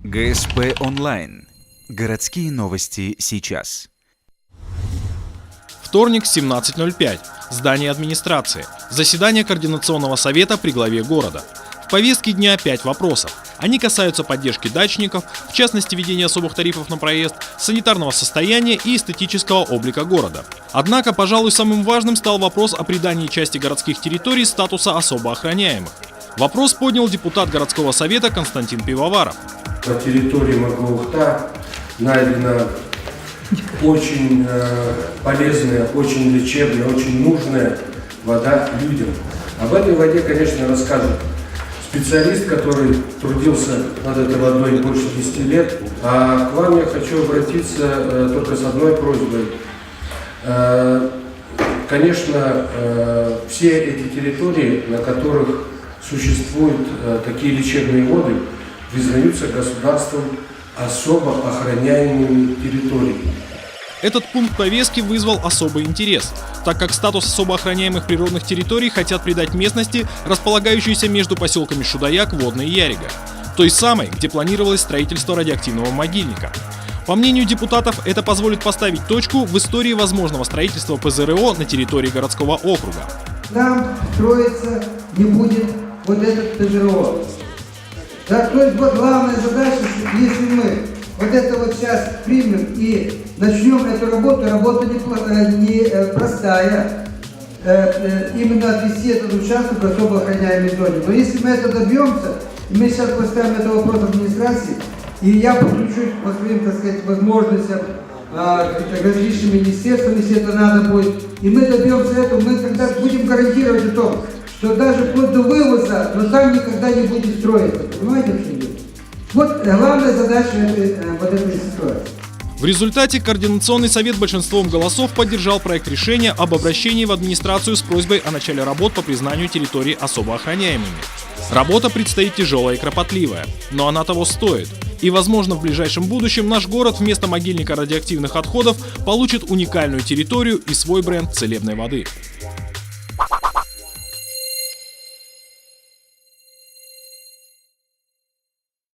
ГСП онлайн. Городские новости сейчас. Вторник, 17:05. Здание администрации. Заседание Координационного совета при главе города. В повестке дня 5 вопросов. Они касаются поддержки дачников, в частности введения особых тарифов на проезд, санитарного состояния и эстетического облика города. Однако, пожалуй, самым важным стал вопрос о придании части городских территорий статуса особо охраняемых. Вопрос поднял депутат городского совета Константин Пивоваров. На территории Магаухта найдена очень полезная, очень лечебная, очень нужная вода людям. Об этой воде, конечно, расскажет специалист, который трудился над этой водой больше 10 лет. А к вам я хочу обратиться только с одной просьбой. Конечно, все эти территории, на которых существуют такие лечебные воды, признаются государством особо охраняемыми территориями. Этот пункт повестки вызвал особый интерес, так как статус особо охраняемых природных территорий хотят придать местности, располагающейся между поселками Шудаяк, Водный и Ярига, той самой, где планировалось строительство радиоактивного могильника. По мнению депутатов, это позволит поставить точку в истории возможного строительства ПЗРО на территории городского округа. Там строиться не будет вот этот ПЗРО. Да, то есть вот главная задача, если мы вот это вот сейчас примем и начнем эту работу, работа не простая, именно отвести этот участок в особо охраняемой зоне. Но если мы это добьемся, и мы сейчас поставим этот вопрос администрации, и я подключусь по своим, так сказать, возможностям к различным министерствам, если это надо будет, и мы добьемся этого, мы тогда будем гарантировать о том, что даже вплоть до вывоза, но там никогда не будет строиться. Понимаете, что идет? Вот главная задача вот этой ситуации. В результате Координационный совет большинством голосов поддержал проект решения об обращении в администрацию с просьбой о начале работ по признанию территорий особо охраняемыми. Работа предстоит тяжелая и кропотливая, но она того стоит. И, возможно, в ближайшем будущем наш город вместо могильника радиоактивных отходов получит уникальную территорию и свой бренд целебной воды.